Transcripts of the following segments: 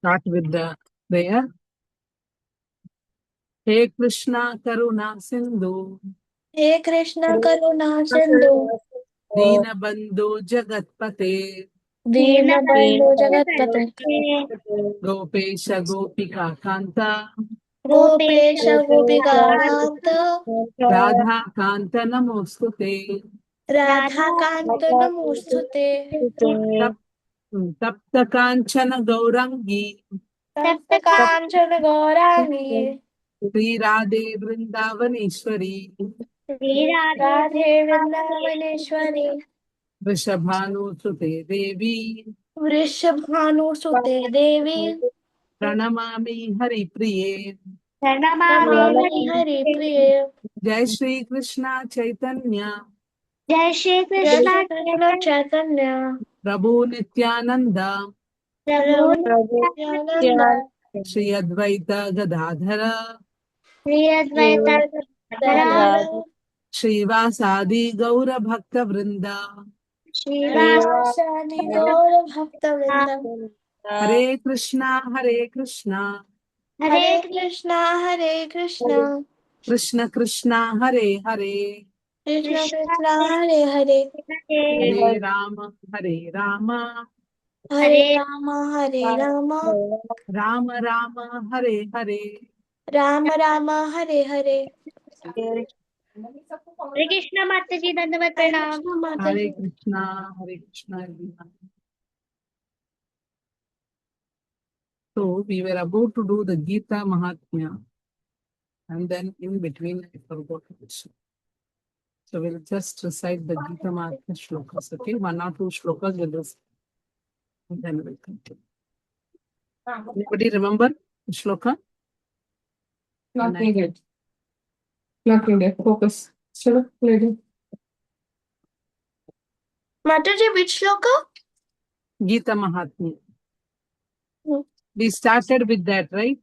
Start with the prayer. हे कृष्णा करुणा सिंधु हे कृष्ण करुणा सिंधु दीनबंधु जगतपते दीनबंधु जगत्पते गोपेश गोपिका कांता गोपेश गोपिका कांत राधा कांत नमोस्तुते राधा कांत नमोस्तुते तप तप्त कांचन गौरंगी तप्त कांचन गौरांगी श्री राधे वृंदावनेश्वरी राधे वृंदावनेश्वरी वृषभानुसुते देवी वृषभानुसुते देवी प्रणमामि हरिप्रिये नमामि हरिप्रिये। जय श्री कृष्ण चैतन्य जय श्री जय कृष्ण श्री कृष्ण चैतन्य प्रभु नित्यानंद प्रभु नित्यानंद श्री अद्वैत गदाधर श्री अद्वैत श्रीवासादि गौर भक्त वृंद श्रीवासादि गौर भक्त वृंद। हरे कृष्णा हरे कृष्णा कृष्ण कृष्णा हरे हरे कृष्ण कृष्णा हरे हरे हरे राम हरे राम राम राम हरे हरे राम राम हरे हरे। हरे कृष्ण माता जी दंडवत प्रणाम। माता जी। हरे Krishna everyone. So we were about to do the Gita Mahatmya, and then in between I forgot it. So we'll just recite the Gita Mahatmya shlokas, okay? 1 or 2 shlokas will recite, and then we'll continue. Anybody remember the shloka? Not needed. Not needed. Focus. Chalo, lady. माता जी, which shloka? Gita Mahatmya. We started with that, right?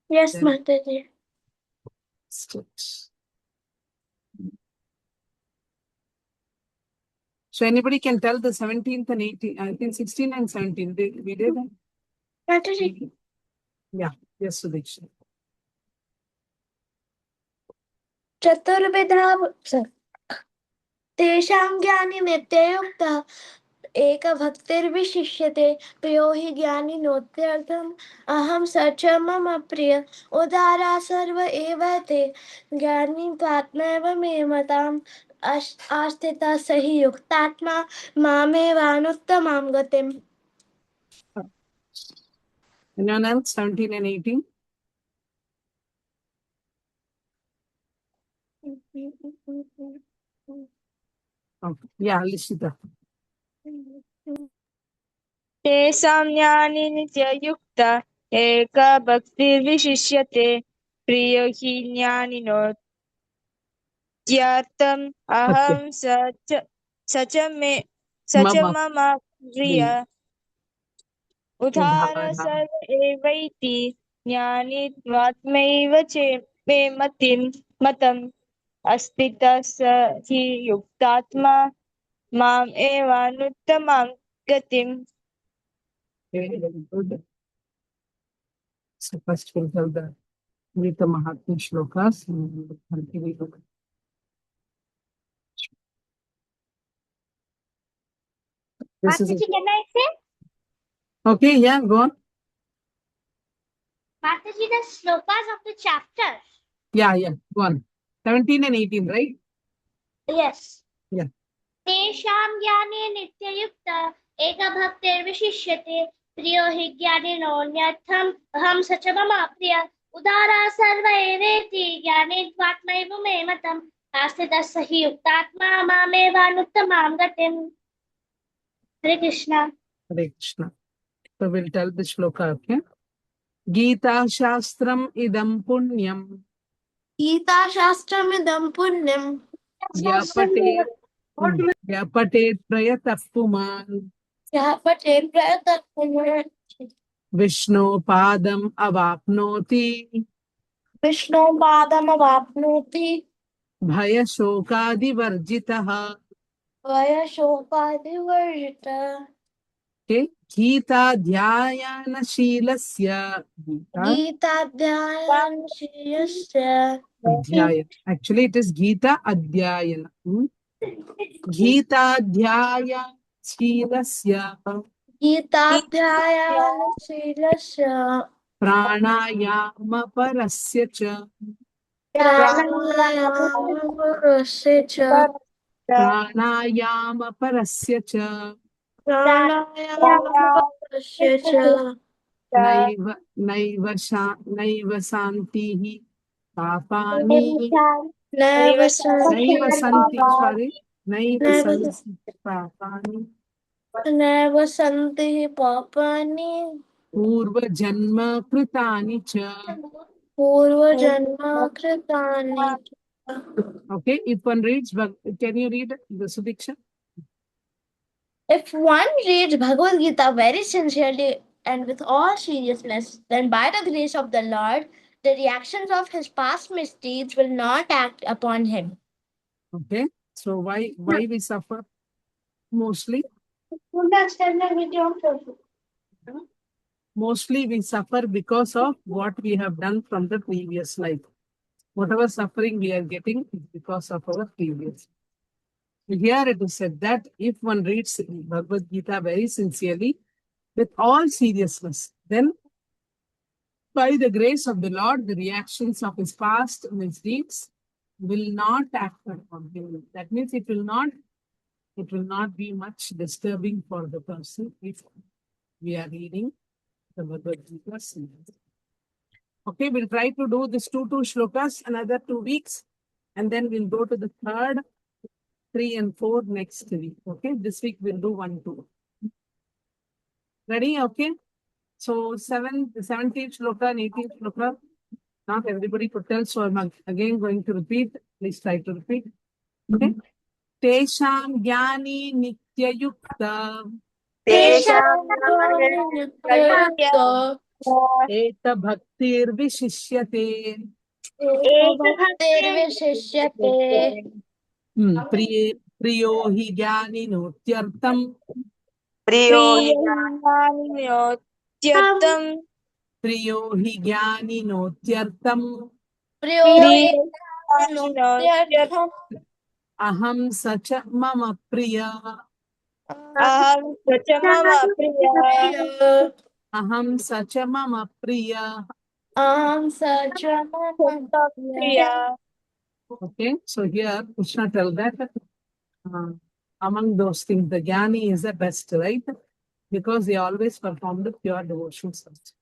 Yes, Then माता जी। So anybody can tell the 17th and 18th, I think 16 and 17. We did that? माता जी। Yeah, yes, Sudeksha. चतुर्विधा तेषां ज्ञानी नित्ययुक्तः एकभक्तिर्विशिष्यते प्रियो हि ज्ञानिनोत्यर्थम् अहं स च मम प्रिय उदारा सर्व एव ते ज्ञानी त्वात्मैव मे मताम् आस्थिता स हि युक्तात्मा मामेवानुत्तमां गतिम्। Anyone else? 17 and 18? Okay. Yeah, Lishita. तेषां ज्ञानी नित्ययुक्त एक भक्तिर्विशिष्यते प्रियो हि ज्ञानिनोत्यर्थम् Okay. अहं स च Mama. मम प्रिय उदार Udhara. सर्व एवैति ज्ञानी त्वात्मैव च मे मतम् अस्ति स हि युक्तात्मा माम् एवानुत्तमां गतिम्। Very, very good. So first we'll tell the Gita Mahatmya shlokas and then we'll continue. This is माता जी कहना इसे okay, yeah, go on. माता जी the slokas of the chapter. Yeah, go on. 17 and 18, right? Yes. Yeah. तेषां ज्ञाने नित्ययुक्त एकभक्तिर्विशिष्यते प्रियो हि ज्ञानिनोऽन्यर्थम् अहं स च मम प्रिय उदारा सर्व एवेति ज्ञाने त्वात्मैव मे मतम् आस्थितः स हि युक्तात्मा मामेवानुत्तमां गतिम्। हरे Krishna. Hare Krishna. So we'll tell the shloka, okay? Gita Shastram idam punyam गीता शास्त्रमिदं पुण्यं ya patet prayatah puman यः पठेत् प्रयतः Vishnu padam avapnoti विष्णो पादमवाप्नोति bhaya shokadi varjitah. वयशोकादिवर्जितः। Okay? गीताध्यायनशीलस्य गीता गीताध्यायनशीलस्य अध्याय. Actually, it is Gita Adhyayana. गीताध्यायनशीलस्य गीताध्यायनशीलस्य प्राणायामपरस्य च प्राणायामपरस्य च प्राणायामपरस्य च प्राणायामपरस्य च नैव नैव शान्तिः पापानि नैव नैव सन्ति, सन्ति sorry, नैव नैव सन्ति पापानि नैव सन्ति पापानि पूर्वजन्म कृतानि च. पूर्वजन्मकृतानि च। Okay, if one reads, can you read the Sudiksha? If one reads Bhagavad Gita very sincerely and with all seriousness, then by the grace of the Lord, the reactions of his past misdeeds will not act upon him. Okay, so why we suffer mostly? Mostly we suffer because of what we have done from the previous life. Whatever suffering we are getting is because of our previous. Here it is said that if one reads Bhagavad Gita very sincerely, with all seriousness, then by the grace of the Lord, the reactions of his past misdeeds will not act upon him. That means it will not be much disturbing for the person if we are reading the Bhagavad Gita seriously. Okay, we'll try to do this two shlokas another 2 weeks, and then we'll go to the third, 3 and 4 next week. Okay, this week we'll do 1, 2. Ready? Okay. So 17th shloka and 18th shloka. Not everybody could tell, so I'm again going to repeat. Please try to repeat. Okay. Tesham Jnani Nityayukta Eta Bhaktir Vishishyate भक्तिर्विशिष्यते Priyo Hi Jnani Notyartam प्रियोत्तम Priyo Hi Jnani Notyartam प्रियो हि Aham Sacha Mama Priya अहं च मम प्रिया Aham Sacha Mama Priya. अहं स च मम प्रिया. Okay, so here Krishna tells that among those things, the Jnani is the best, right? Because they always perform the pure devotional service.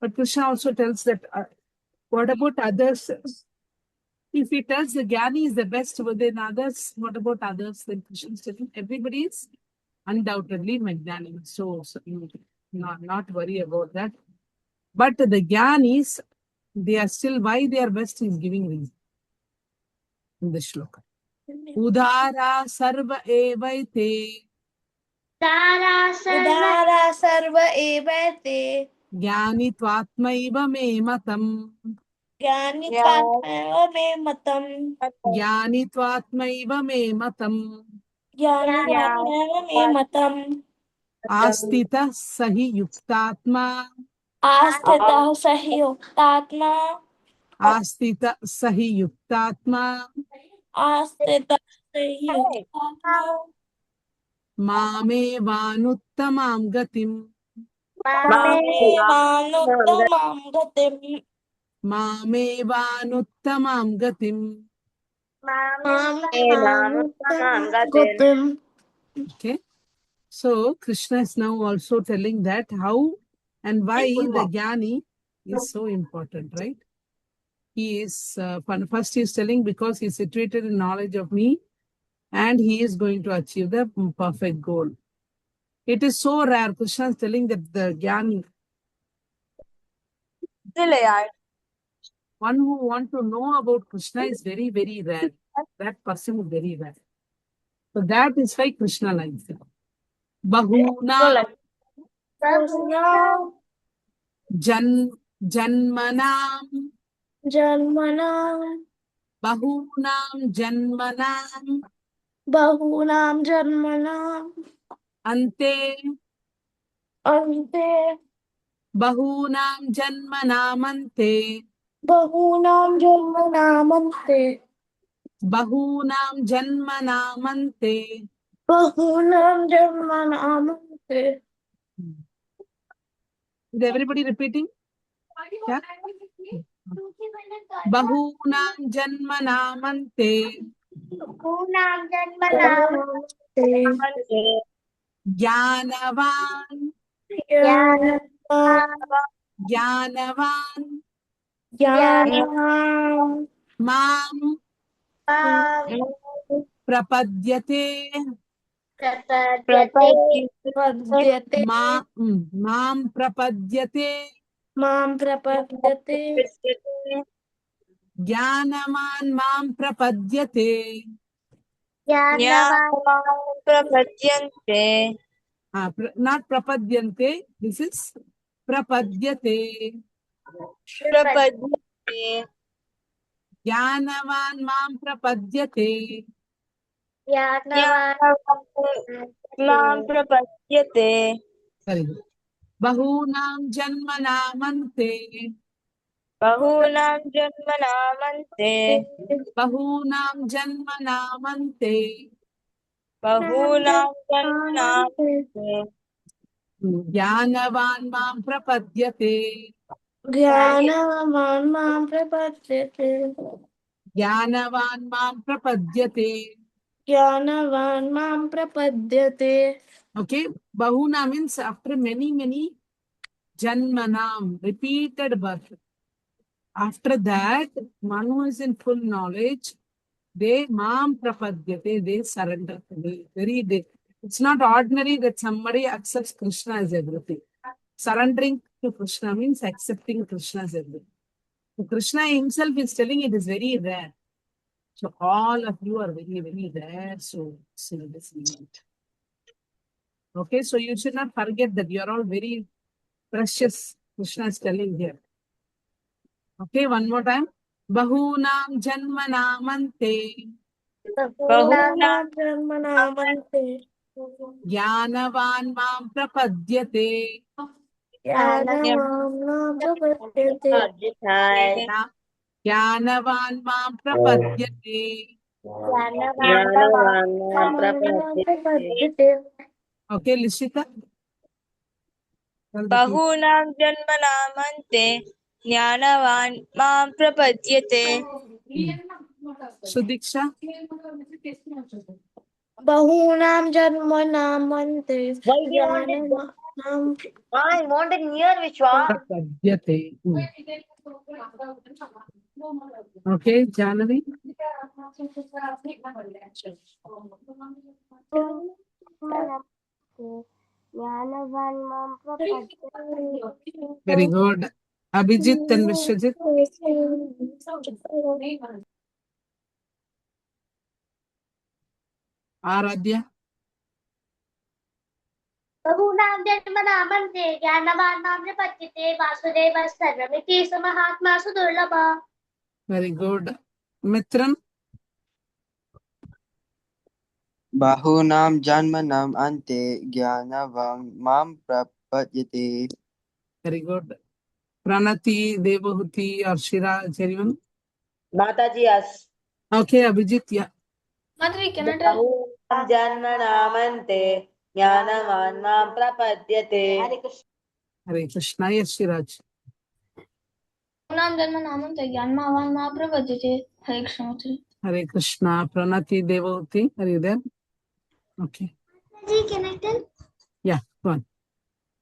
But Krishna also tells that what about others? If he tells the Jnani is the best, but then others, what about others? Then Krishna is telling everybody is undoubtedly magnanimous. So you not worry about that. But the Jnanis, they are still, why they are best is giving reason in the shloka. Udara sarva evaite उदारा सर्व एवैते Jnani tvatmaiva me matam. ज्ञानी त्वात्मैव मे मतम् Jnani tvatmaiva me matam. ज्ञानी त्वात्मैव मे मतम् Astita sahi yuktatma. आस्थितः स हि युक्तात्मा Astita sahi yuktatma. आस्थितः स हि युक्तात्मा Mame vanuttamam gatim. मामेवानुत्तमां गतिम् Mame vanuttamam gatim. मामेवानुत्तमां गतिम्. Okay. So Krishna is now also telling that how and why the Jnani is so important, right? He is, first he is telling because he is situated in knowledge of me and he is going to achieve the perfect goal. It is so rare. Krishna is telling that the Jnani, one who want to know about Krishna is very, very rare. That person is very rare. So that is why Krishna likes him. Bahuna Janmanam जन्मनां Bahunam Janmanam बहूनां जन्मनां Ante अन्ते बहूनां जन्मनामन्ते बहूनां जन्मनामन्ते बहूनां जन्मनामन्ते बहूनां जन्मनामन्ते Is everybody repeating? Yeah. बहूनां जन्मनामन्ते बहूनां जन्मनाम नामन्ते ज्ञानवान् ज्ञानवान् ज्ञानवान् ज्ञानवान् मां प्रपद्यते प्रपद्यते पद्यते मां प्रपद्यते मां प्रपद्यते ज्ञानवान् मां प्रपद्यते ज्ञानवान् प्रपद्यन्ते not prapadyante, this is prapadyate. प्रपद्यन्ते ज्ञानवान् मां प्रपद्यते. ज्ञानवान् मां प्रपद्यते Very good. बहूनां जन्मनामन्ते बहूनां जन्मनामन्ते बहूनां जन्मनामन्ते बहूनां जन्मनामन्ते ज्ञानवान् मां प्रपद्यते. ज्ञानवान् मां प्रपद्यते ज्ञानवान् मां प्रपद्यते. ज्ञानवान् मां प्रपद्यते Okay, bahuna means after many janmanam, repeated birth. After that, one who is in full knowledge, they mam prapadyate, they surrender. It's not ordinary that somebody accepts Krishna as everything. Surrendering to Krishna means accepting Krishna as everything. So Krishna himself is telling it is very rare. So all of you are very rare. So in this event. Okay, so you should not forget that you are all very precious. Krishna is telling here. Okay, one more time. Bahunam janmanamante बहूनां जन्मनामन्ते ज्ञानवान् मां प्रपद्यते. ज्ञानवान् मां प्रपद्यते ज्ञानवान् मां प्रपद्यते. ज्ञानवान् मां प्रपद्यते प्रपद्यते Okay, Lishita. Tell the people. बहूनां जन्मनामन्ते ज्ञानवान् मां प्रपद्यते Sudiksha. बहूनां जन्मनामन्ते ज्ञानवान् I want it near Vishwa. Prapadyate. Okay, Janavi. ज्ञानवान् मां प्रपद्यते Very good. Abhijit and Vishwajit. Aradhya. बहूनां जन्मनामन्ते ज्ञानवान् मां प्रपद्यते वासुदेवः सर्वमिति स महात्मा सुदुर्लभः Very good. Mitran. बहूनां जन्मनाम् अन्ते ज्ञानवान् मां प्रपद्यते Very good. Pranati, Devahuti, or Shira, anyone? Mataji as Okay, Abhijit, yeah. बहूनां जन्मनामन्ते ज्ञानवान् मां प्रपद्यते Hare Krishna, yes, Shiraj. नाम जन्म नामन्ते ज्ञानवान् मां प्रपद्यते हरे Krishna Hare Krishna, Pranati, Devahuti, are you there? Okay. Ji can I tell Yeah, go on.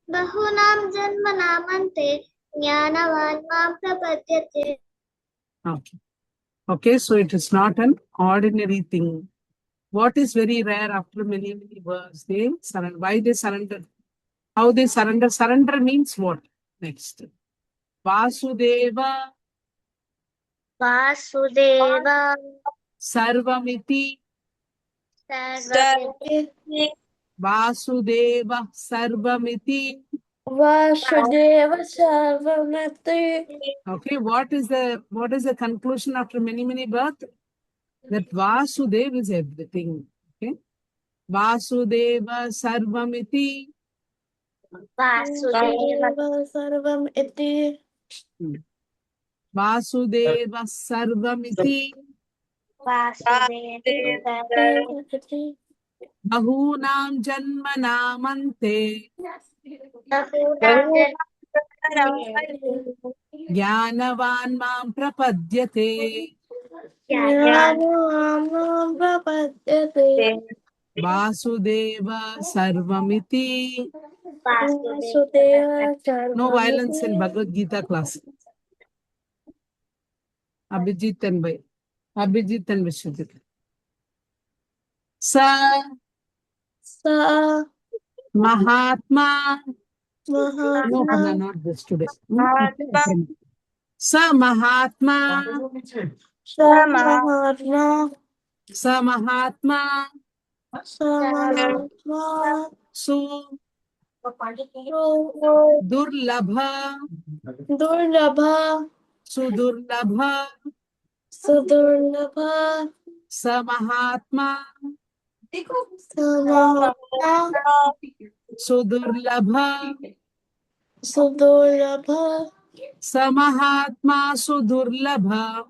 बहूनां जन्मनामन्ते ज्ञानवान् मां प्रपद्यते Okay. Okay, so it is not an ordinary thing. What is very rare after many births? They surrender. Why they surrender? How they surrender? Surrender means what? Next. Vasudeva Vasudev Sarvamiti. सर्वमिति Vasudeva Sarvamiti. Vasudev सर्वमिति Okay, what is the conclusion after many births? That Vasudeva is everything. Okay. Vasudeva Sarvamiti. Vasudev सर्वम् इति वासुदेव सर्वमिति वासुदेव इति बहूनां जन्मनामन्ते बहुनां ज्ञानवान् मां प्रपद्यते ज्ञानानां प्रपद्यते वासुदेव सर्वमिति. वासुदेव No violence in सर्वमिति Bhagavad Gita class. Abhijit and Vishwajit. Sa स Mahatma. No, Mahatma Panda, not this today. Sa Mahatma. स महात्मा Sa Mahatma. स महात्मा Su Durlabha. दुर्लभ Sudurlabha. सुदुर्लभ Sa Mahatma. स महात्मा Sudurlabha. सुदुर्लभ Sa Mahatma Sudurlabha.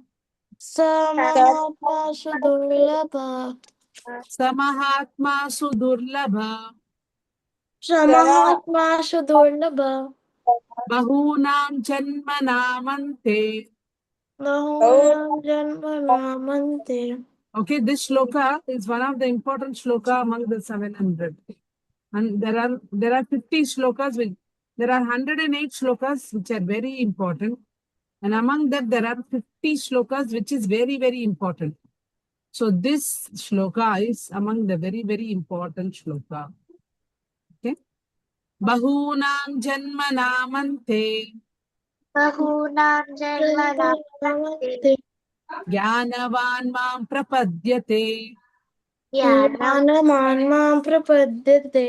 स महात्मा सुदुर्लभ Sa Mahatma Sudurlabha. स महात्मा सुदुर्लभ Bahunam Janmanamante. बहुनां जन्मनामन्ते. Okay, this shloka is one of the important shloka among the 700. And there are 50 shlokas there are 108 shlokas which are very important. And among that there are 50 shlokas which is very, very important. So this shloka is among the very, very important shloka. Okay. Bahunam Janmanamante. बहुनां जन्मनां जन्मनामन्ते. Jnanavan Mam Prapadyate. ज्ञानवान् मां प्रपद्यते.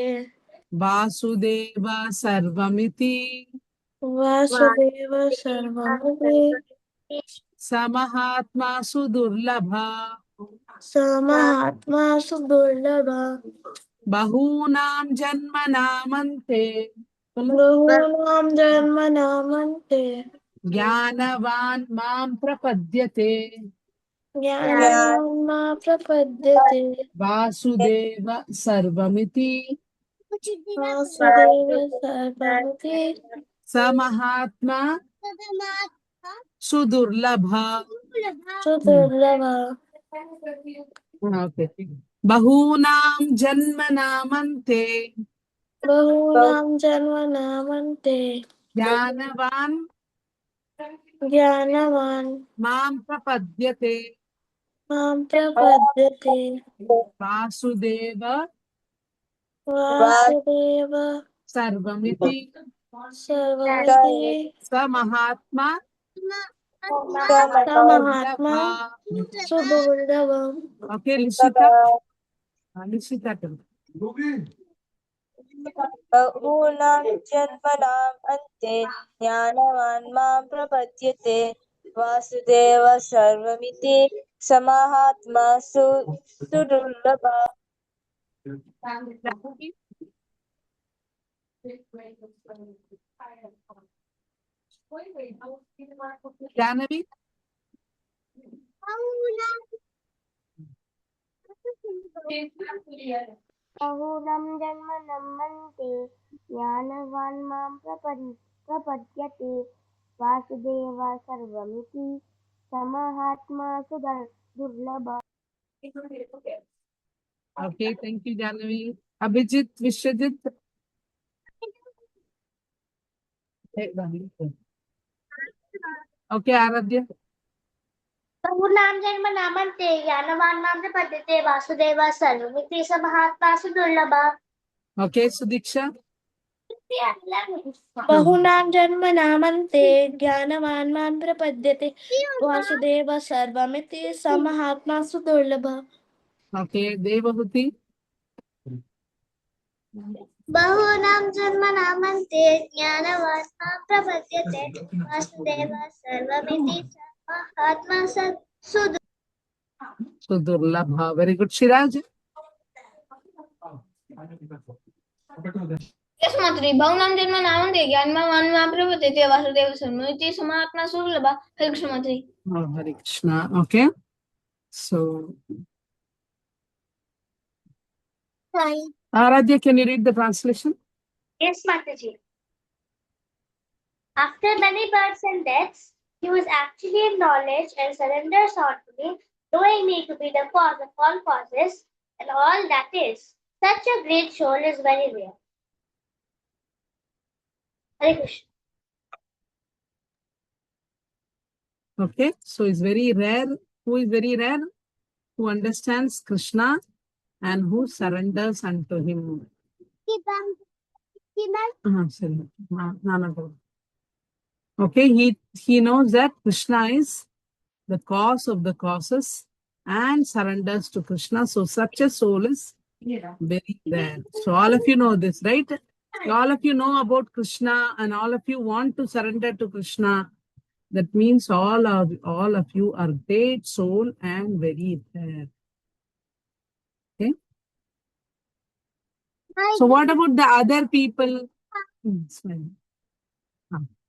Vasudeva Sarvamiti. Vasudev सर्वमिति Samahatma Sudurlabha. स महात्मा सुदुर्लभ Bahunam Janmanamante. बहुनां जन्मनामन्ते. Jnanavan Mam Prapadyate. ज्ञानवान् मां प्रपद्यते. Vasudeva Sarvamiti. Vasudev सर्वमिति Samahatma Sudurlabha. सुदुर्लभ Okay. Bahunam Janmanamante. बहुनां जन्मनामन्ते. Jnanavan ज्ञानवान् Mam Prapadyate. मां प्रपद्यते. Vasudeva Vasudev Sarvamiti. सर्वमिति Samahatma समहात्मा Sudurlabha. सुदुर्लभम्. Okay, Lishita. Lishita. tell. बहूनां जन्मनाम् अन्ते ज्ञानवान् मां प्रपद्यते वासुदेव सर्वमिति समाहात्मा सुदुर्लभः. Janavi. बहुनां जन्मनामन्ते ज्ञानवान् मां प्रपद्यते वासुदेव सर्वमिति समहात्मा दुर्लभ. Okay, thank you, Janavi. Abhijit, Vishwajit. Okay, Aradhya. बहुनां जन्मनामन्ते ज्ञानवान् मां प्रपद्यते वासुदेव सर्वमिति समहात्मा दुर्लभ. Okay, Sudiksha. बहुनां जन्मनामन्ते ज्ञानवान् मां प्रपद्यते वासुदेव सर्वमिति समहात्मा सुदुर्लभः. Okay, Devahuti. बहुनां जन्मनामन्ते ज्ञानवान् मां प्रपद्यते वासुदेव सर्वमिति समहात्मा Sudurlabha. Very good, Shiraj. यस्मात्रि बहुनां जन्मनामन्ते ज्ञानवान् प्रवर्तते वासुदेव सर्वमिति समात्मा सुलभा हरे Krishna मात्रि Oh, Hare Krishna. Okay. So, Aradhya, can you read the translation? Yes, Mataji. After many births and deaths, he was actually acknowledged and surrenders unto me, knowing me to be the cause of all causes and all that is. Such a great soul is very rare. Hare Krishna. Okay. So, it's very rare. Who is very rare? Who understands Krishna and who surrenders unto him. Sorry. No. Okay. He knows that Krishna is the cause of the causes and surrenders to Krishna. So, such a soul is very rare. So, all of you know this, right? All of you know about Krishna and all of you want to surrender to Krishna. That means all of you are great soul and very rare. Okay. So what about the other people? Smile.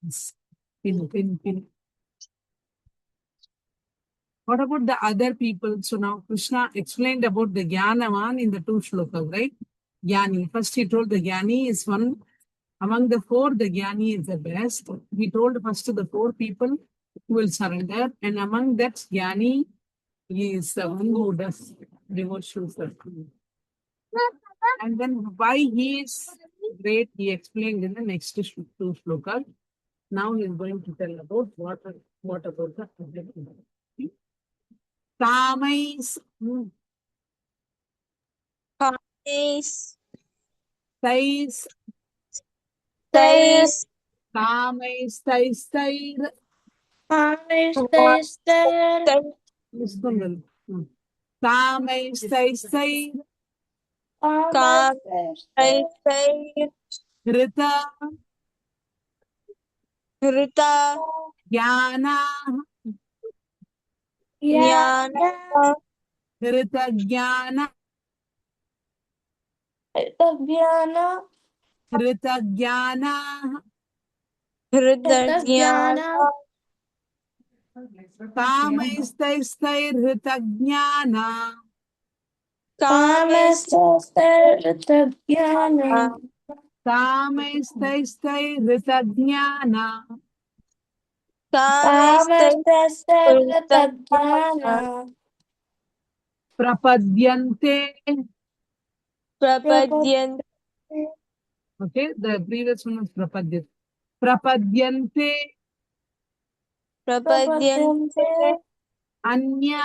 Yes. Pin. What about the other people? So now Krishna explained about the Jnanavan in the 2 shlokas, right? Jnani. First he told the Jnani is one. Among the 4, the Jnani is the best. He told first the 4 people who will surrender. And among that Jnani is the one who does devotional service. And then why he is great, he explained in the next 2 shlokas. Now he is going to tell about what about the other people. Kamais, Thais, tais, thais, kamais, tais, Niskungal. Kamais, tais, kam, thais, Rita, hrita, Jnana, jnana, Rita, Jnana, Rita, Jnana, hridayjnana, Kamais, tais, Rita, Jnana, kamis, Kamais, tais, Rita, Jnana, kamis, hridayjnana, Prapadyante. prapadyante, Okay, the previous one was Prapadyante. Prapadyante, prapadyante, Anya,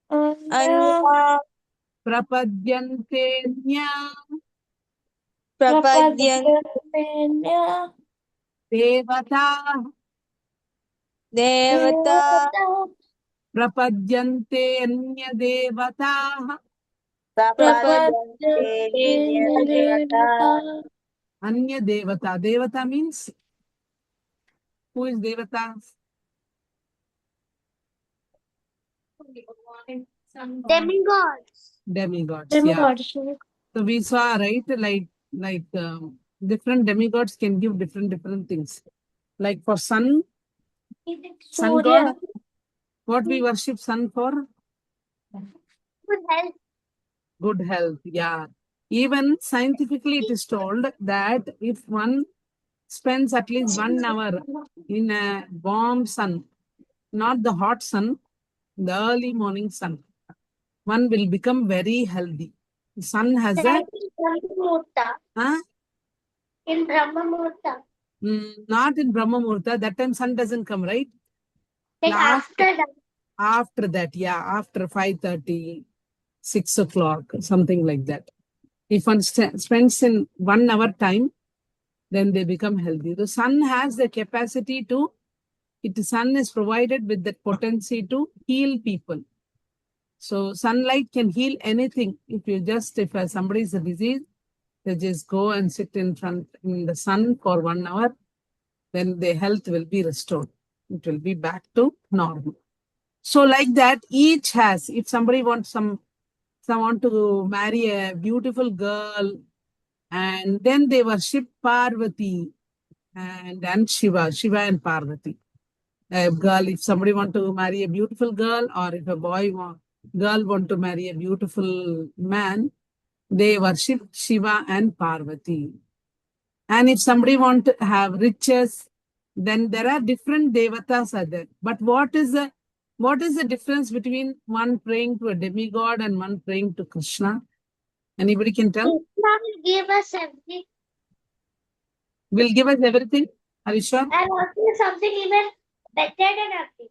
anya, Prapadyante, Nya, prapadyante, Devata, devata, Prapadyante, Anya Devata, prapadyante, devata, Anya Devata. Devata means, who is Devata? Demigods. Demigods, yeah. So we saw, right, like different demigods can give different things. Like for sun god, what we worship sun for? Good health. Good health, yeah. Even scientifically it is told that if one spends at least 1 hour in a warm sun, not the hot sun, the early morning sun, one will become very healthy. The sun has a That is Brahmamurta. huh? In Brahmamurta. Not in Brahma Muhurta, that time sun doesn't come, right? Like after that. After that, yeah, after 5:30, 6 o'clock, something like that. If one spends in 1 hour time, then they become healthy. The sun has the capacity to, sun is provided with that potency to heal people. So sunlight can heal anything. If somebody is a disease, they just go and sit in the sun for 1 hour, then their health will be restored. It will be back to normal. So like that, each has, if somebody wants some want to marry a beautiful girl And then they worship Parvati and Shiva and Parvati. A girl, if somebody want to marry a beautiful girl, or if a girl want to marry a beautiful man, they worship Shiva and Parvati. And if somebody want to have riches, then there are different devatas are there. But what is the difference between one praying to a demigod and one praying to Krishna? Anybody can tell? Krishna will give us everything Will give us everything? Are you sure? and also something even better than everything.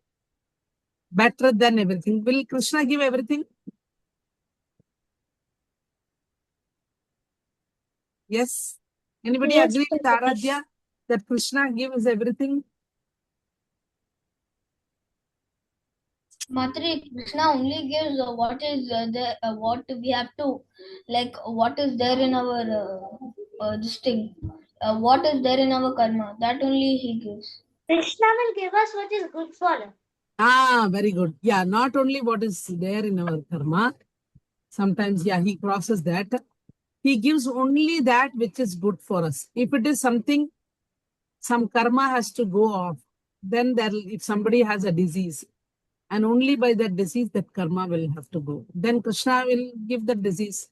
Better than everything. Will Krishna give everything? Yes. Anybody Yes, agree with Prabhupada. Aradhya that Krishna gives everything? Matri, Krishna only gives what is there, what we have to, like what is there in our this thing, what is there in our karma. That only he gives. Krishna will give us what is good for us. Ah, very good. Yeah, not only what is there in our karma, sometimes, yeah, he crosses that. He gives only that which is good for us. If it is something, some karma has to go off, then if somebody has a disease, and only by that disease that karma will have to go, then Krishna will give the disease.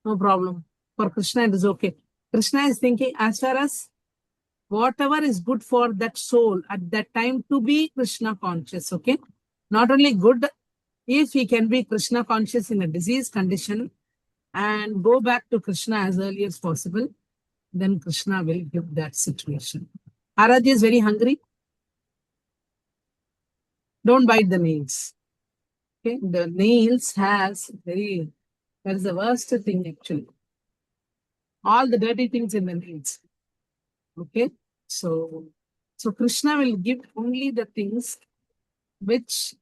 No problem. For Krishna, it is okay. Krishna is thinking as far as whatever is good for that soul at that time to be Krishna conscious, okay? Not only good, if he can be Krishna conscious in a disease condition and go back to Krishna as early as possible, then Krishna will give that situation. Aradhya is very hungry. Don't bite the nails. Okay, the nails that is the worst thing actually. All the dirty things in the nails. Okay, so Krishna will give only the things which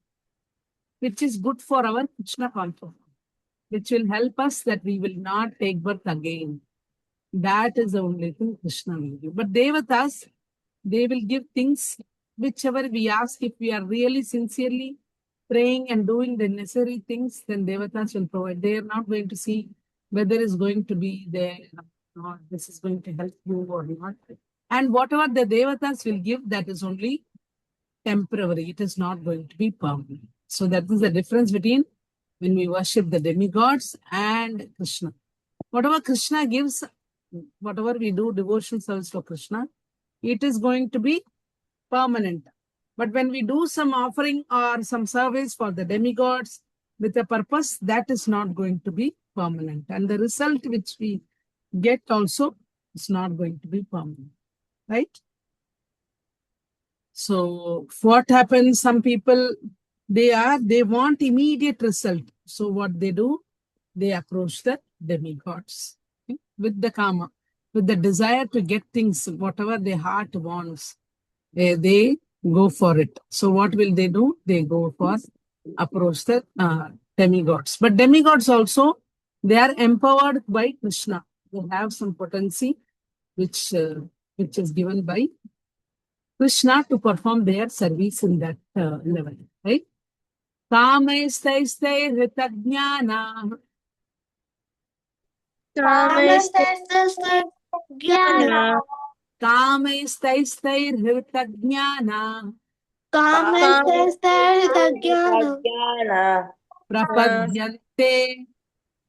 is good for our Krishna consciousness, which will help us that we will not take birth again. That is the only thing Krishna will give. But Devatas, they will give things whichever we ask. If we are really sincerely praying and doing the necessary things, then Devatas will provide. They are not going to see whether it's going to be there or this is going to help you or not. And whatever the Devatas will give, that is only temporary. It is not going to be permanent. So that is the difference between when we worship the demigods and Krishna. Whatever Krishna gives, whatever we do devotional service for Krishna, it is going to be permanent. But when we do some offering or some service for the demigods with a purpose, that is not going to be permanent. And the result which we get also is not going to be permanent. Right? So what happens? Some people, they want immediate result. So what they do, they approach the demigods, okay, with the karma, with the desire to get things, whatever their heart wants, they go for it. So what will they do? They go for approach the demigods. But demigods also, they are empowered by Krishna. They have some potency which is given by Krishna to perform their service in that level, right? Kamaisthaisthai hritagnyana. Jnana. Kamaisthaisthai hritagnyana. Jnana. Prapadyante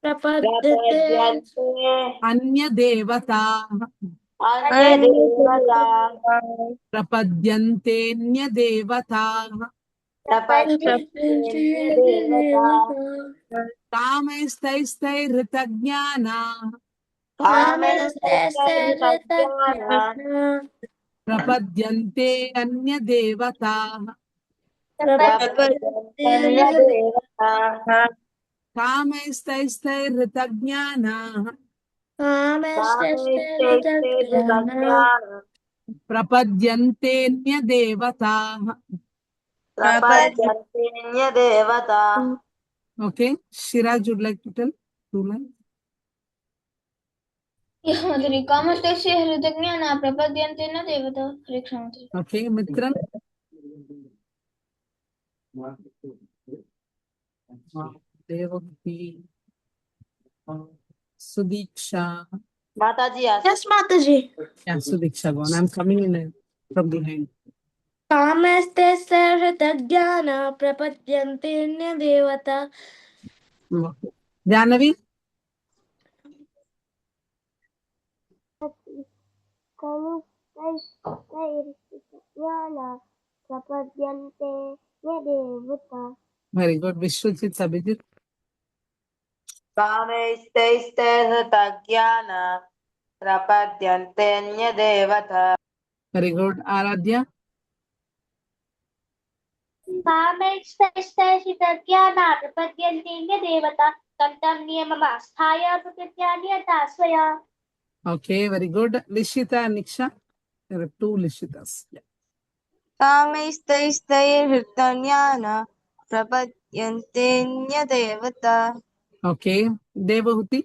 Prapadyate. anya devata. Prapadyante anya devata. Kamaisthaisthai hritagnyana. Prapadyante anya devata. Kamaisthaisthai hritagnyana. Prapadyante anya devata. Okay, Shiraj would like to tell 2 lines. Yeah, Matri, कामस्तेस्य हृदज्ञाना प्रपद्यन्ते न देवता. Hare Krishna, Matri. Okay, Mitran. Devakti, Sudiksha, Mataji asked. Yes, Mataji. Yeah, Sudiksha, go on. I'm coming in from behind. कामस्ते सर्वतज्ञान प्रपद्यन्ते देवता. Janavi? Very good. Vishwajit, Abhijit. कामैस्तैस्तैर्हृतज्ञान प्रपद्यन्तेऽन्यदेवता. Very good. Aradhya. कामैस्तैस्तैर्हृतज्ञाना प्रपद्यन्ते देवता तं तं नियममास्थाय प्रकृत्या नियता स्वया. Okay, very good. Lishita and Niksha. There are two Lishitas. Yeah. कामैस्तैस्तैर्हृतज्ञान प्रपद्यन्तेऽन्यदेवता. Okay. Devahuti.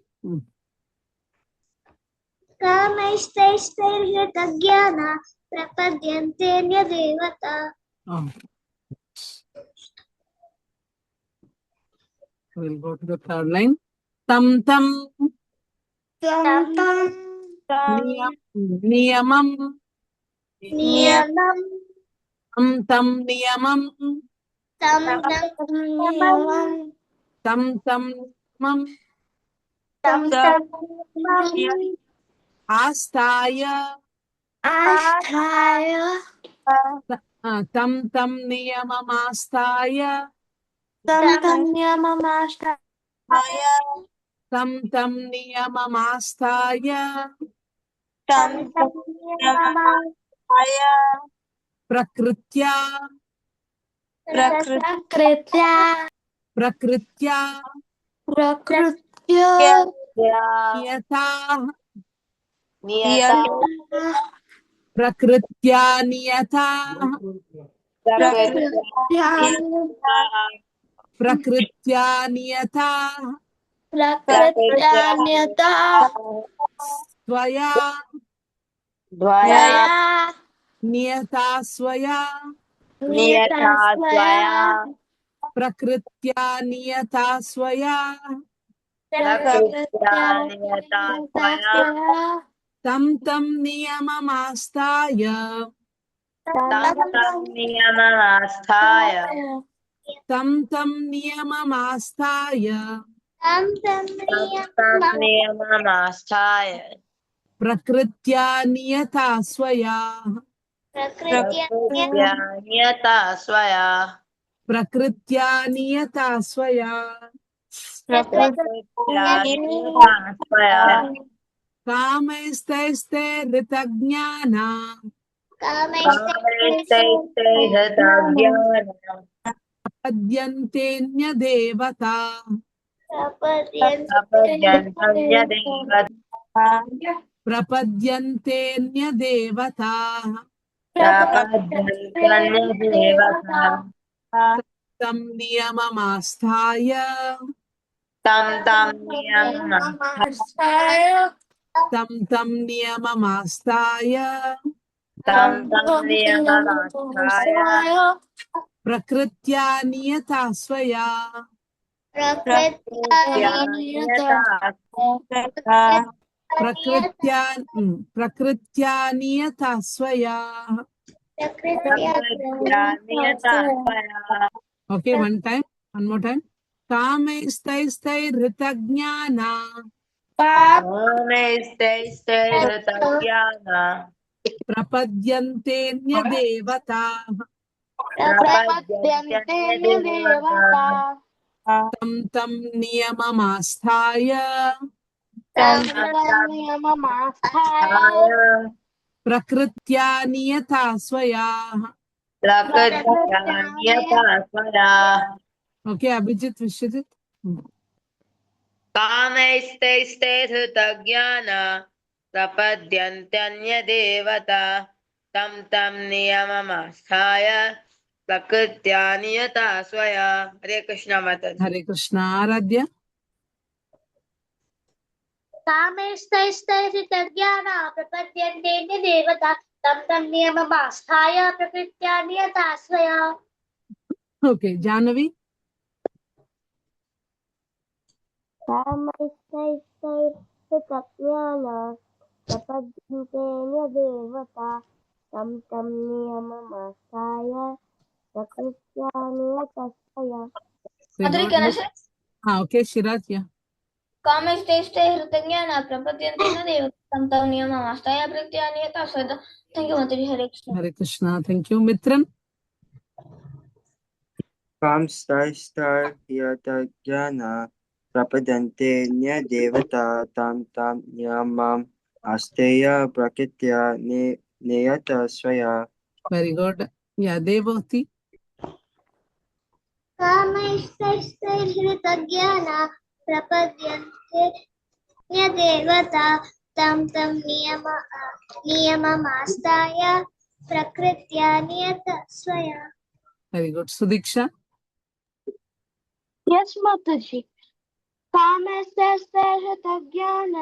कामैस्तैस्तैर्हृतज्ञाना प्रपद्यन्ते देवता. Oh. We'll go to the third line. Tam tam Tam tam niyamam. नियमं Tam niyamam. तं niyamam Tam mam. तं Astaya. asthaya Tam niyamam astaya. tam niyamamashta Tam niyamam astaya. Prakritya. prakritya Prakritya. prakrutya Niyata. Prakritya niyata. Prakritya niyata. prakrtyanyata Swaya. dvaya Niyata swaya. niyatasvaya Prakritya niyata swaya. prakrtyanyata Tam niyamamastaya. Tam niyamamastaya. नियममास्थाय Prakritya niyata swaya. प्रकृत्या नियता स्वया. Prakritya niyata swaya. प्रकृत्या नियता स्वया. Kamaisthaiste ritajnana. कामैस्तैस्तैर्हृतज्ञान Padyante devata. प्रपद्यन्तन्यदेवता. Prapadyante devata. प्रपद्यन्तन्यदेवता. Tam niyamamastaya. तं नियममास्थाय. Tam niyamamastaya. तं नियममास्थाय. Prakritya niyata swaya. प्रकृत्या नियता स्वया. Prakritya niyata swaya. प्रकृत्या नियता स्वया. Okay, one more time. Kamaisthaisthairhritajnana. कामैस्तैस्तैर्हृतज्ञान Prapadyante devata. प्रपद्यन्त्यन्यदेवता. Tam niyamamastaya. तं Prakritya niyata swaya. प्रकृत्या नियता स्वया. Okay, Abhijit, Vishwajit. कामैस्तैस्तैर्हृतज्ञान प्रपद्यन्त्यन्यदेवता. तं नियममास्थाय प्रकृत्या नियता स्वया. हरे कृष्ण माताजी. Hare Krishna. Aradhya. कामैस्तैस्तैर्हृतज्ञाना प्रपद्यन्ते देवता तं तं नियममास्थाय प्रकृत्या नियता स्वया. Okay, Janavi. कामैस्तैस्तैर्हृतज्ञान प्रपद्यन्ते देवता तं तं नियममास्थाय प्रकृत्या नियतस्य Very Madhuri, good. can I say? Okay, Shiraj, yeah. कामेष्टैष्टे हृतज्ञान प्रपद्यन्ते न देवता तं तं नियममास्थाय प्रकृत्या नियतस्य. Thank you, Madhuri. Hare Krishna. Hare Krishna. Thank you. Mitran. कामस्तैस्तर्ह्यतज्ञाना प्रपद्यन्ते न्यदेवता तं तं नियमम् आस्तेय प्रकृत्या नियतः स्वया. Very good. Yeah, Devati. कामैस्तैस्तैर्हृतज्ञाना प्रपद्यन्ते न्यदेवता तं तं नियममास्ताय प्रकृत्या नियतः स्वया. Very good. Sudiksha. Yes, Mataji. कामस्तैर्हृतज्ञान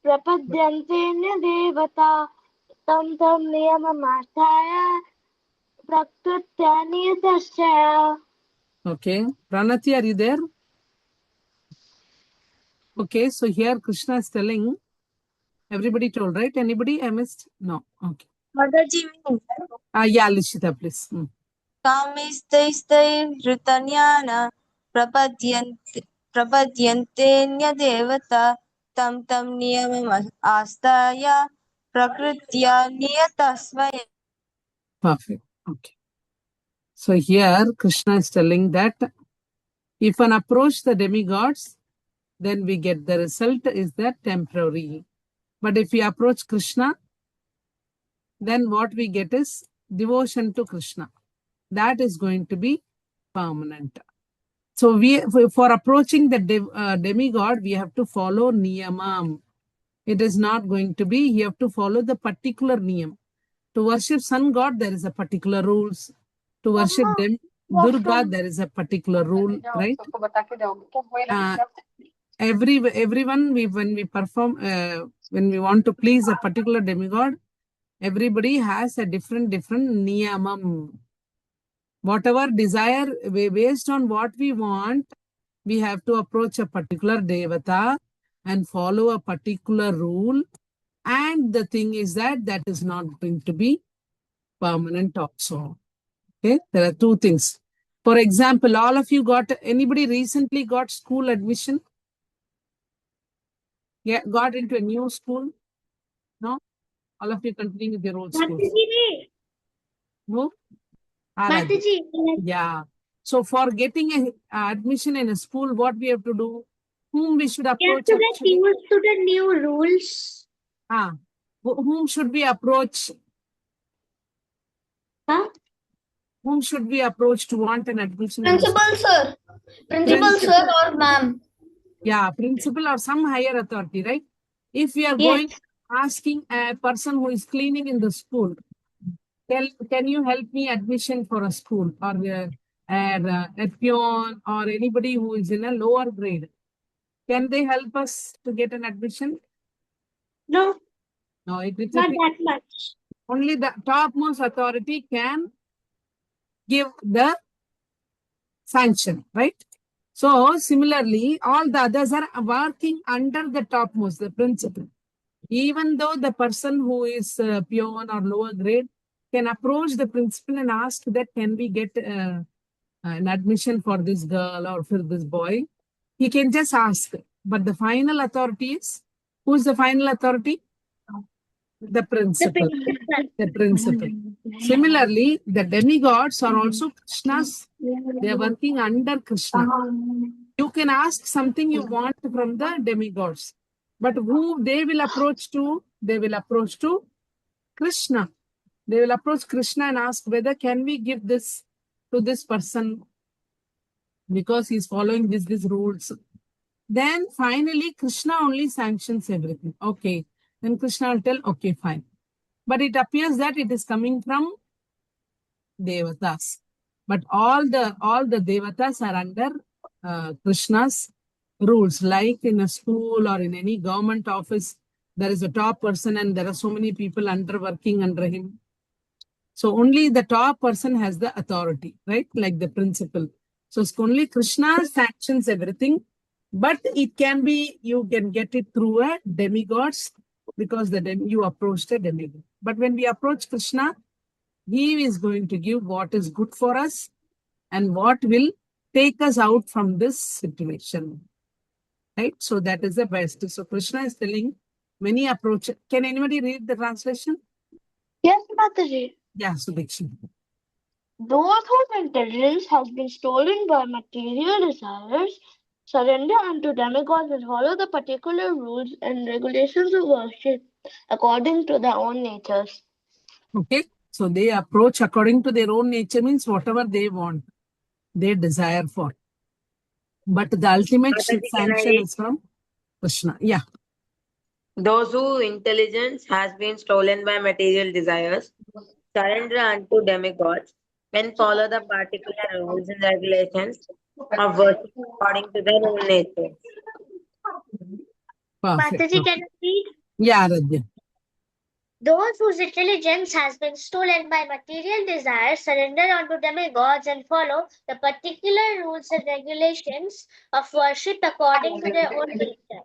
प्रपद्यन्ते देवता तं तं नियममास्थाय प्रकृत्या नियतस्य. Okay. Pranati, are you there? Okay, so here Krishna is telling, everybody told, right? Anybody? I missed? No. Okay. Mataji, Yeah, Lishita, please. कामैस्तैस्तैर्हृतज्ञान प्रपद्यन्तेऽन्यदेवता तं तं नियमम् आस्ताय प्रकृत्या नियतः स्वया. Perfect. Okay. So here Krishna is telling that if one approach the demigods, then we get the result is that temporary. But if we approach Krishna, then what we get is devotion to Krishna. That is going to be permanent. So for approaching the demigod, we have to follow niyamam. It is not going to be, you have to follow the particular niyam. To worship sun god, there is a particular rules. To worship Durga, there is a particular rule, right? Everyone, when we perform, when we want to please a particular demigod, everybody has a different niyamam. Whatever desire, based on what we want, we have to approach a particular devata and follow a particular rule. And the thing is that is not going to be permanent also. Okay, there are two things. For example, all of you anybody recently got school admission? Yeah, got into a new school? No? All of you continuing with your old schools? No? Mataji, Yeah. So for getting an admission in a school, what we have to do? Whom we should you have approach? to get actually? used to the new rules. Whom should we approach? Huh? Whom should we approach to want an admission? Principal sir. Principal sir or ma'am. Yeah, principal or some higher authority, right? If we are Yes. going asking a person who is cleaning in the school, can you help me admission for a school, or a peon or anybody who is in a lower grade? Can they help us to get an admission? No, No, it will not be that much. only the topmost authority can give the sanction, right? So similarly, all the others are working under the topmost, the principal. Even though the person who is peon or lower grade can approach the principal and ask that can we get an admission for this girl or for this boy, he can just ask. But the final authority is, who is the final authority? The principal. The principal. Similarly, the demigods are also Krishna's. They are working under Krishna. You can ask something you want from the demigods. But who they will approach to? They will approach to Krishna. They will approach Krishna and ask whether can we give this to this person because he's following these rules. Then finally, Krishna only sanctions everything. Okay. Then Krishna will tell, okay, fine. But it appears that it is coming from Devatas. But all the Devatas are under Krishna's rules. Like in a school or in any government office, there is a top person and there are so many people working under him. So only the top person has the authority, right? Like the principal. So it's only Krishna sanctions everything, but it can be, you can get it through a demigods because you approached a demigod. But when we approach Krishna, he is going to give what is good for us and what will take us out from this situation. Right? So that is the best. So Krishna is telling many approach. Can anybody read the translation? Yes, Mataji. Yeah, Sudiksha. Those whose intelligence has been stolen by material desires surrender unto demigods and follow the particular rules and regulations of worship according to their own natures. Okay. So they approach according to their own nature, means whatever they want, they desire for. But the ultimate Mataji, can I sanction read? is from Krishna. Yeah. Those whose intelligence has been stolen by material desires surrender unto demigods and follow the particular rules and regulations of worship according to their own nature. Perfect. Mataji, can I read? Yeah, Aradhya. Those whose intelligence has been stolen by material desires surrender unto demigods and follow the particular rules and regulations of worship according to their own nature.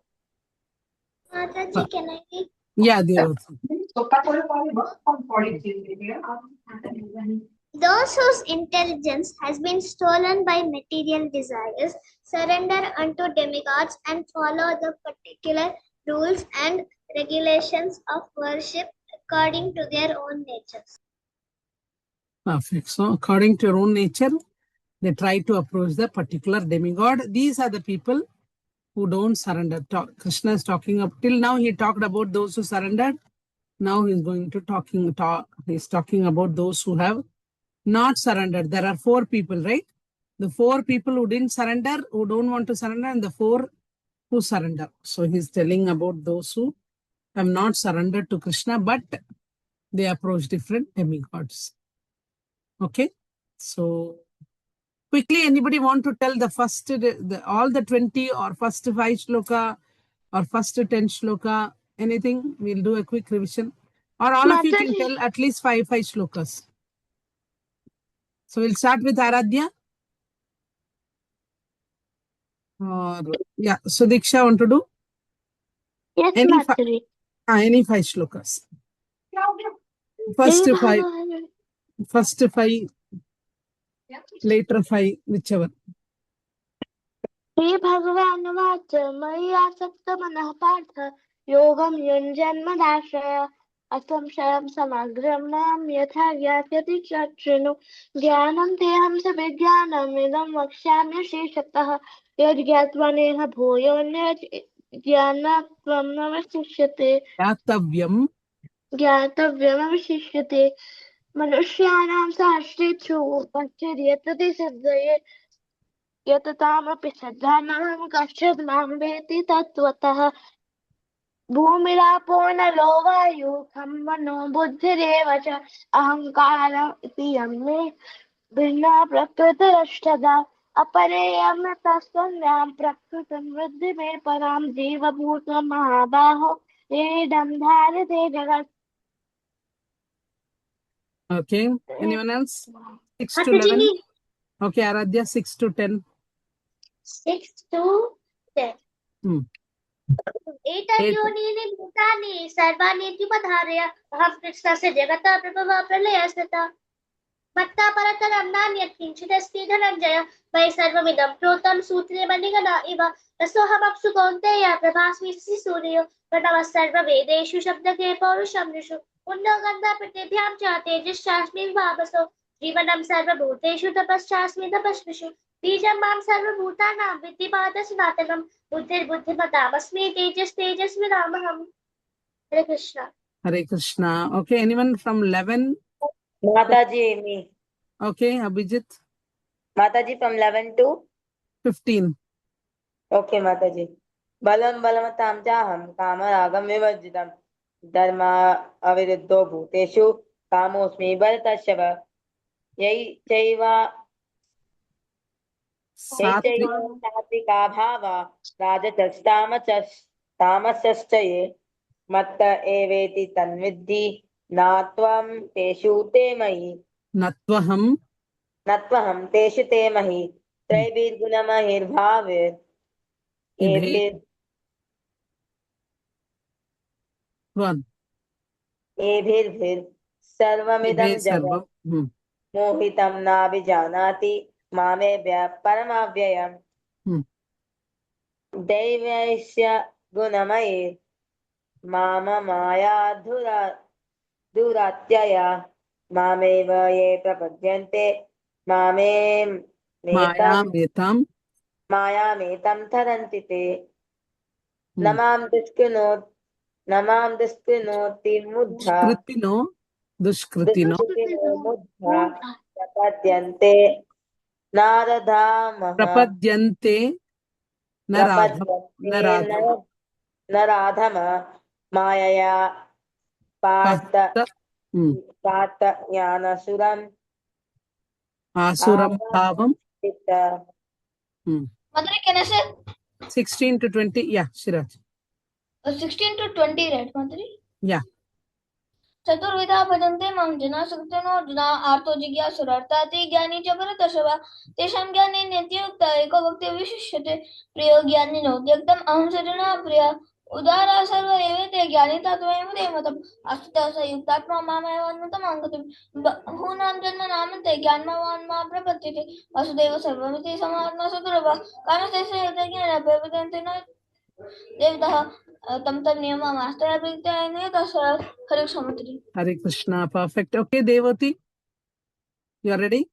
Mataji, can I read? Yeah, Devati. Those whose intelligence has been stolen by material desires surrender unto demigods and follow the particular rules and regulations of worship according to their own natures. Perfect. So according to your own nature, they try to approach the particular demigod. These are the people who don't surrender. Krishna is talking up till now. He talked about those who surrendered. Now he's going to he's talking about those who have not surrendered. There are 4 people, right? The 4 people who didn't surrender, who don't want to surrender, and the 4 who surrender. So he's telling about those who have not surrendered to Krishna, but they approach different demigods. Okay. So quickly, anybody want to tell the first, all the 20 or first 5 shloka or first 10 shloka? Anything? We'll do a quick revision. Or all of you can Mataji. tell at least 5 shlokas. So we'll start with Aradhya. Or yeah, so Diksha want to do Yes, any Mataji. any 5 shlokas. First 5, first 5, later 5, whichever. Shri भगवानुवाच मयि आसक्तमनः पार्थ योगं युञ्जन्मदाश्रय असंशयं समग्रं मां यथा ज्ञास्यति शृणु ज्ञानं तेऽहं सविज्ञानमिदं वक्ष्यामि शेषतः यद्ज्ञात्वा नेह भूयोऽन्यत् ज्ञानात्वं नवशिष्यते ज्ञातव्यमवशिष्यते मनुष्याणां सहस्रेषु कश्चिद्यतति सिद्धये यततामपि श्रद्धानां कश्चित् मां वेत्ति तत्त्वतः भूमिरापो नलो वायुः खं मनो बुद्धिरेव च अहङ्कार इति यं मे भिन्ना प्रकृतिरष्टधा अपरेयं तस्सन्यां प्रकृतिं वृद्धि मे परां जीवभूतं महाबाहो येदं धारते जगत्. Okay. Anyone else? 6 to Mataji, 11. Okay, Aradhya, 6 to 10. 6 to 10. एतद्योनीनि भूतानि सर्वाणीत्युपधारय अहं कृष्णस्य जगतः प्रभवः प्रलयस्तथा मत्ता परतरं नान्यत् किञ्चिदस्ति धनञ्जय मयि सर्वमिदं प्रोतं सूत्रे मणिगणा इव रसोऽहमप्सु कौन्तेय प्रभास्मि सूर्यो प्रणवः सर्ववेदेषु शब्दके पौरुषमृषु पुण्यगन्धपृथिभ्यां च तेजश्चास्मि भावसो जीवनं सर्वभूतेषु तपश्चास्मि तपस्विषु बीजं मां सर्वभूतानां विद्धिपात सनातनं बुद्धिर्बुद्धिमतामस्मि तेजस्तेजस्विनामहम्. Hare Krishna. Hare Krishna. Okay, anyone from 11? Mataji, me. Okay, Abhijit. Mataji, from 11 to 15. Okay, Mataji. Balam balamatam chaham kamaragam vivajjitam dharma aviruddho bhuteshu kamosmi bharatashyava yai chaiva सात्विका भावा राजतस्तामसश्चये मत्त एवेति तन्विद्धि नात्वं तेषु ते मयि नत्वहं तेषु ते मयि त्रैभिर्गुणमहिर्भावे One. एभिर्भिर् सर्वमिदं Ebhe जगत् sarvam. मोहितं नाभिजानाति मामेभ्यः परमव्ययम् दैवैस्य गुणमये माया दुरात्यया मामेव ये प्रपद्यन्ते Mayametam मायामेतं तरन्ति ते Hmm. न मां दुष्कृणोति मुद्धा Dushkritino मुद्धा प्रपद्यन्ते नारधामः prapadyante naradham प्रपद्यन्ते नराधम मायया पात pahta पात ज्ञानसुरम् asuram bhavam. आवाहित Mother, can I say 16 to 20. Yeah, Shiraj. 16 to 20, right, Mother? Yeah. चतुर्विधा भजन्ते मां जना सुकृतिनो जना आर्तो जिज्ञासुरार्थाति ज्ञानी च भरतर्षभ तेषां ज्ञाने नित्ययुक्ता एको भक्ति विशिष्यते प्रियो ज्ञानिनो त्यक्तम् अहं सजना प्रिय उदारा सर्व एवेते ज्ञानी तत्त्वमेव देवतम् अस्तु स युक्तात्मा मामेव अन्नतमां गतिम् बहूनां जन्मनामन्ते ज्ञानवान् मां प्रपद्यते वासुदेव सर्वमिति समात्मा सुदुर्लभः कामस्तस्य ज्ञानभ्यवदन्ते न देवतः तम नियमम् आस्ते अभिज्ञाने तस्य हरे क्षमत्री Hare Krishna. Perfect. Okay, Devati. You are ready?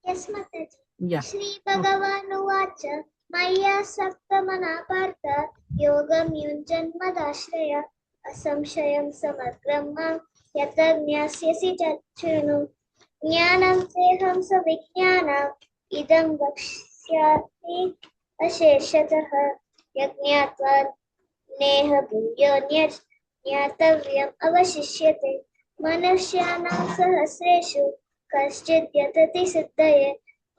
Yes, Mataji. Yeah. Shri Bhagavan Uvacha Maya Saktamana Partha Yogam Yunjan Madashraya Asamshayam Samagrama Yatagnasyasi Chachunu Jnanam Teham Savijnanam Idam Vakshyati Asheshataha Yajnatva Neha Bhuyo Nyatavyam Avashishyate Manusyanam Sahasreshu कश्चित् यतति सिद्धये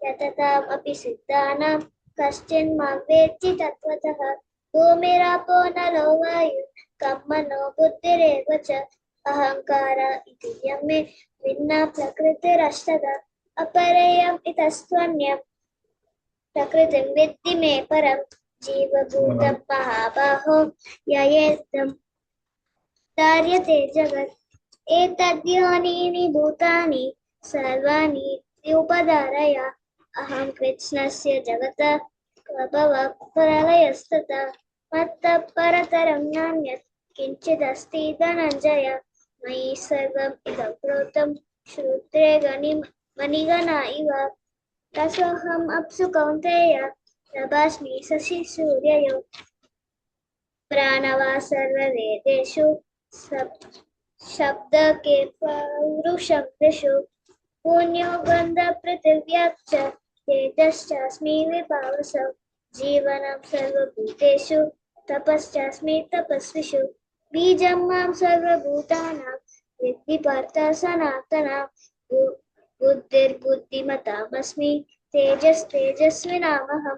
यतताम् अपि सिद्धानां कश्चिन् मां वेत्ति तत्त्वतः भूमिरापो नलो वायु कं मनो बुद्धिरेव च अहङ्कार इति यं मे भिन्ना प्रकृतिरष्टधा अपरेयम् इतस्त्वन्यं प्रकृतिं विद्धि मे परं जीवभूतं महाबाहो ययेदं धार्यते जगत् एतद्योनीनि भूतानि सर्वाणि उपधारय अहं कृष्णस्य जगतः प्रभवः प्रलयस्ततः मत्तः परतरं नान्यत् किञ्चिदस्ति धनञ्जय मयि सर्वम् इदं प्रोतं श्रोत्रे मणिगणा इव रसोऽहम् अप्सु कौन्तेय प्रभास्मि शशि सूर्ययो प्राणवा सर्ववेदेषु शब्द के पौरुषं पुण्यो गन्ध पृथिव्याच्च तेजश्चास्मि विभावसौ जीवनं सर्वभूतेषु तपश्चास्मि तपस्विषु बीजं मां सर्वभूतानां विद्धि पार्थ सनातनं बुद्धिर्बुद्धिमतामस्मि तेजस्तेजस्विनामहं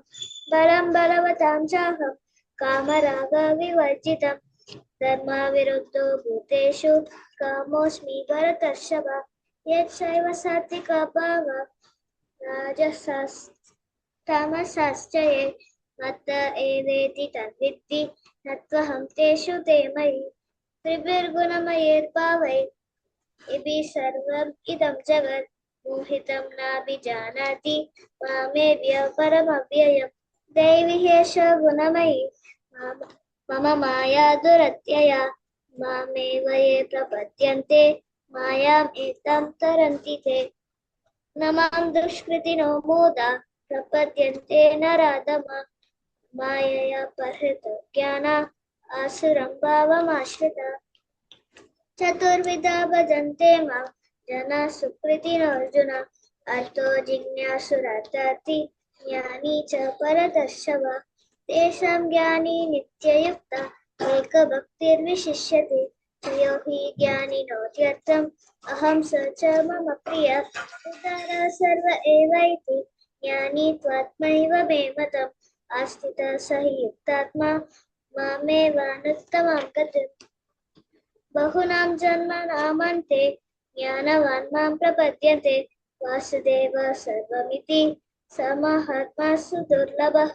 बलं बलवतां चाहं कामरागविवर्जितं धर्मविरुद्धो भूतेषु कामोऽस्मि भरतर्षभ यच्छैव सात्विका भावः राजसास्तमसाश्च ये मत्त एवेति तद्विद्धि नत्वहं तेषु ते मयि त्रिभिर्गुणमयैर्भावैः इति सर्वम् इदं जगत् मोहितं नाभिजानाति मामेव्य परमव्ययम् दैवी ह्येषा गुणमयी मम माया दुरत्यया मामेव ये प्रपद्यन्ते मायाम् एतां तरन्ति ते न मां दुष्कृतिनो मूढा प्रपद्यन्ते नराधमा मायया परहृतो ज्ञाना आसुरं भावमाश्रिता चतुर्विधा भजन्ते मां जना सुकृतिनोऽर्जुन अर्थो जिज्ञासुरार्थाति ज्ञानी च परतर्षभ तेषां ज्ञानी नित्ययुक्ता एकभक्तिर्विशिष्यते यो हि ज्ञानिनो त्यर्थम् अहं स च मम प्रिय उदारः सर्व एवैति ज्ञानी त्वात्मैव मे मतम् आस्थितः स हि युक्तात्मा मामेवानुत्तमां गतिम् बहुनां जन्मनामन्ते ज्ञानवान् मां प्रपद्यते वासुदेव सर्वमिति स महात्मा सुदुर्लभः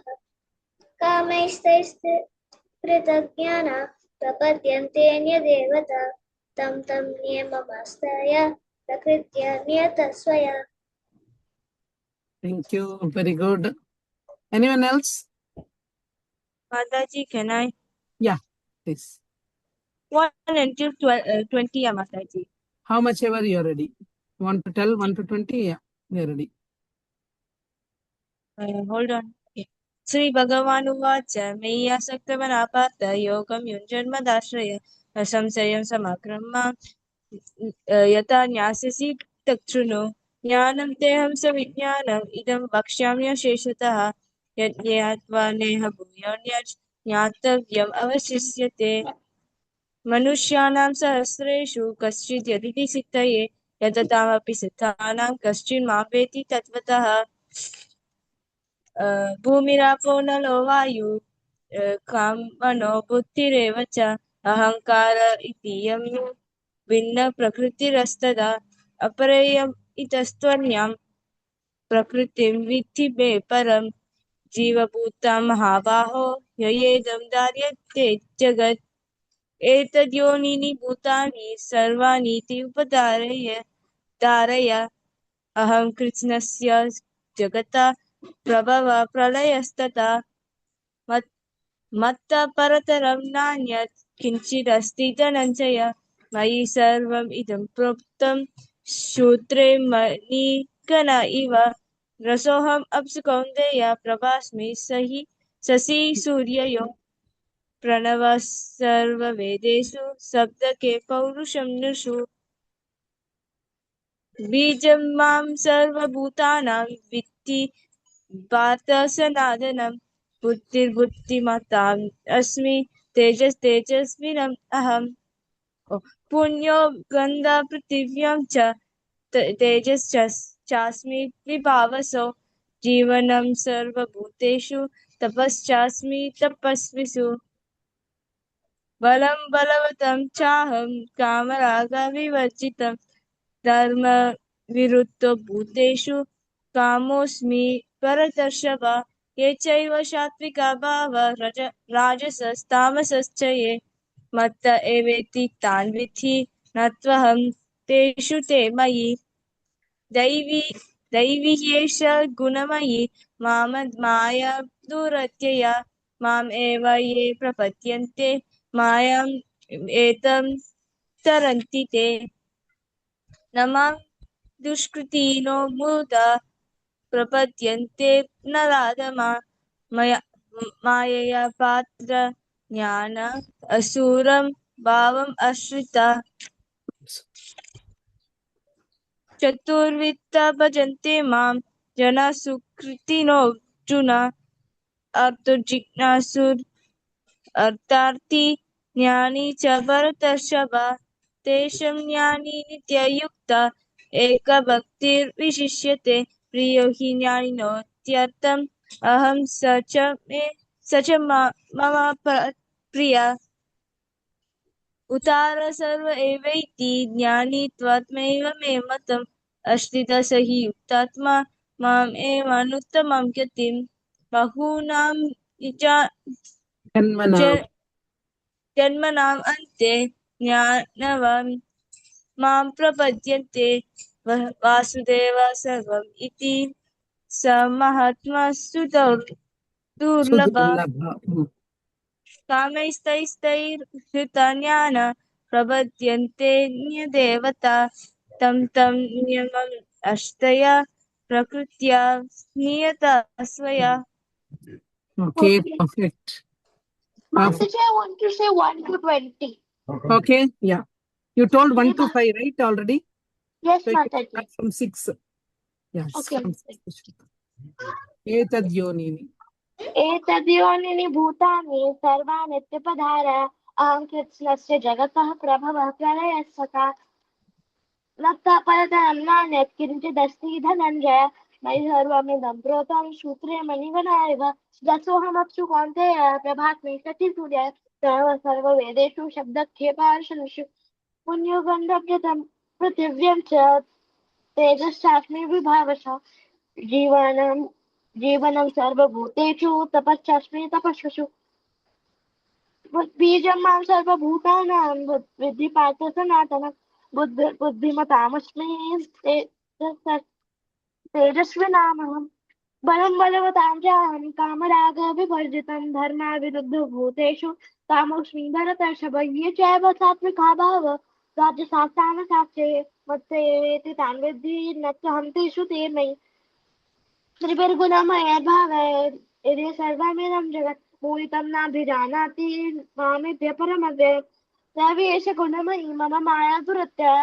कामैस्तैस्ते कृतज्ञाना प्रपद्यन्ते न्यदेवता तं तं नियममास्ताय प्रकृत्या नियतः स्वया. Thank you. Very good. Anyone else? Mataji, can I? Yeah, please. 1 until 20, Mataji. How much ever you're ready. Want to tell 1 to 20? Yeah, you're ready. Hold on. Okay. Sri Bhagavan Uvacha Meyyasaktamanapath Yogam Yunjanmadashraya Samsayam Samakrama Yata Nyasasi Takshunu Jnanam Teham Savijnanam Idam Vakshamya Sheshatah Yajñatva Neha Bhuyanyaj Jnatavyam Avashisyate Manusyanam Sahasreshu Kaschid Yaditi Sittaye Yatatamapि Siddhanam Kaschin Mapeti Tatvatah भूमिरापो नलो वायु काम मनो बुद्धिरेव च अहंकार इति यं भिन्न प्रकृतिरस्तदा अपरेयम् इतस्त्वन्यां प्रकृतिं विद्धि मे परं जीवभूतं महाबाहो ययेदं धार्यते जगत् एतद्योनीनि भूतानि सर्वाणीति धारय अहं कृष्णस्य जगता प्रभव प्रलयस्तथा मत्तः परतरं नान्यत् किञ्चिदस्ति धनञ्जय मयि सर्वम् इदं प्रोक्तं सूत्रे मणिगण इव रसोऽहम् अप्सु कौन्तेय प्रभास्मि शशि सूर्ययो प्रणवः सर्ववेदेषु शब्दके पौरुषं नृषु बीजं मां सर्वभूतानां वित्ति वात सनातनं बुद्धिर्बुद्धिमताम् अस्मि तेजस्विनम् अहम् पुण्यो गन्धा पृथिव्यां च तेजश्चास्मि विभावसो जीवनं सर्वभूतेषु तपश्चास्मि तपस्विषु बलं बलवतं चाहं कामरागविवर्जितं धर्मविरुद्धो भूतेषु कामोऽस्मि परतर्षभ ये चैव सात्विका भावा राजसस्तामसश्च ये मत्त एवेति तान् विद्धि न त्वहं तेषु ते मयि दैवी ह्येष गुणमयि माया दुरत्यया माम् एव ये प्रपद्यन्ते मायाम् एतं तरन्ति ते न मां दुष्कृतिनो मुदा प्रपद्यन्ते न राधमा मायया पात्र ज्ञान असुरं भावम् आश्रिता चतुर्विधा भजन्ते मां जना सुकृतिनोऽर्जुन अर्थजिज्ञासुर अर्थार्थी ज्ञानी च भरतर्षभ तेषां ज्ञानी नित्ययुक्ता एकभक्तिर्विशिष्यते प्रियो हि ज्ञानिनोत्यर्थम् अहं स च मम प्रिया उतार सर्व एवैति ज्ञानी त्वात्मैव मे मतम् अश्रितः स हि युक्तात्मा माम् एवानुत्तमं गतिम् बहूनां Janmana. जन्मनाम् अन्ते ज्ञानवन् मां प्रपद्यन्ते वासुदेव सर्वम् इति स महात्मासु दुर्लभ Sudurlabha. कामैस्तैस्तैर्हृतज्ञान प्रपद्यन्ते न्यदेवता तं तं नियमम् अष्टया प्रकृत्या नियता स्वया. Okay, perfect. Mataji, I want to say 1 to 20. Okay, yeah. You told 1 to 5, right, already? Yes, So you can Mataji. start from 6. Yes, Okay. from 6. Etad yonini. एतद्योनिनि भूतानि सर्वानित्यपधार अहं कृत्स्नस्य जगतः प्रभवः प्रलयस्तथा मत्तः परतरं नान्यत् किञ्चिदस्ति धनञ्जय मयि सर्वमिदं प्रोतं सूत्रे मणिगणा इव रसोऽहमप्सु कौन्तेय प्रभास्मि शशिसूर्य सर्ववेदेषु शब्दखे पार्शनुषु पुण्यो गन्धव्यतं पृथिव्यं च तेजश्चास्मि विभावशः जीवनं सर्वभूतेषु तपश्चास्मि तपस्विषु बीजं मां सर्वभूतानां विद्धि पार्थ सनातनं बुद्धिमतामस्मि तेजस्विनामहम् बलं बलवतां चाहं कामरागविवर्जितं धर्माविरुद्धो भूतेषु कामोऽस्मि भरतर्षभ ये चैव सात्विका भाव राज्यशास्त्रानुशास्त्रे मत्सेवेति तान् विद्धि न च हन्तेषु ते मयि त्रिभिर्गुणमय भावैर्यदि सर्वमिदं जगत् पूरितं नाभिजानाति मामित्य परमव्ययम् सर्वेश गुणमयी मम माया दुरत्या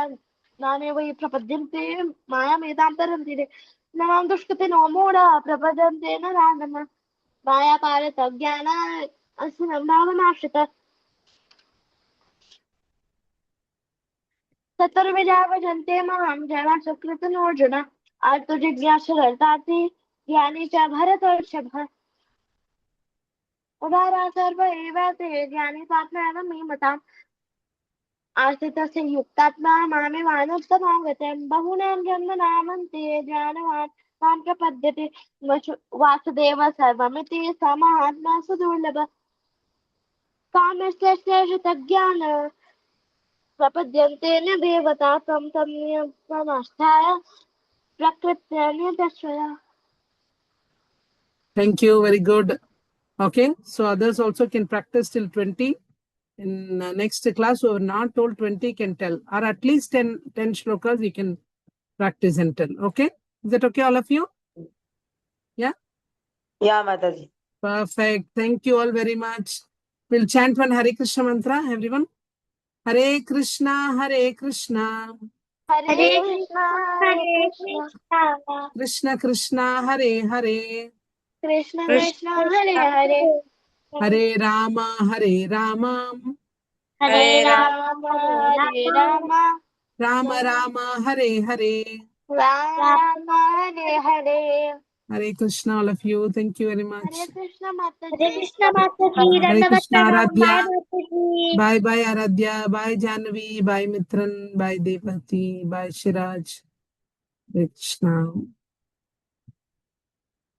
नाने वै प्रपद्यन्ते मायामेतां तरन्ति ते न मां दुष्कृतिनो मूढा प्रपद्यन्ते न राधम माया पारतज्ञाना अस्मिन् भावमाश्रितः चतुर्विधा भजन्ते मां जना सुकृतनोऽर्जुन आर्तो जिज्ञासुरर्ताति ज्ञानी च भरतर्षभ उदारा सर्व एव ते ज्ञानी पात्मैव मे मताम् आस्थितस्य युक्तात्मा मामेवानुत्तमां गतिं बहूनां जन्मनामन्ते ज्ञानवान् मां प्रपद्यते वासुदेव सर्वमिति स महात्मा सुदुर्लभ कामस्य हृतज्ञान प्रपद्यन्ते न देवता तं नियममास्थाय प्रकृत्या नियतस्वया. Thank you. Very good. Okay. So others also can practice till 20. In next class, who are not told 20 can tell, or at least 10 shlokas you can practice and tell. Okay. Is that okay, all of you? Yeah. Yeah, Mataji. Perfect. Thank you all very much. We'll chant one Hare Krishna mantra, everyone. Hare Krishna, Hare Krishna. Hare Krishna, Hare Krishna, Krishna Krishna, Hare Hare. Krishna Krishna, Hare Hare, Hare Rama, Hare Rama. Hare Rama, Hare Rama, Rama Rama, Hare Hare. Rama, Hare Hare. Hare Krishna, all of you. Thank you very much. Hare Krishna, Mataji. Hare Krishna Mataji, Hare Dandavat Krishna, Pranam, Aradhya. Bye Mataji. Bye bye Aradhya, bye Janvi, bye Mitran, bye Devati, bye Shiraj. Hare Krishna.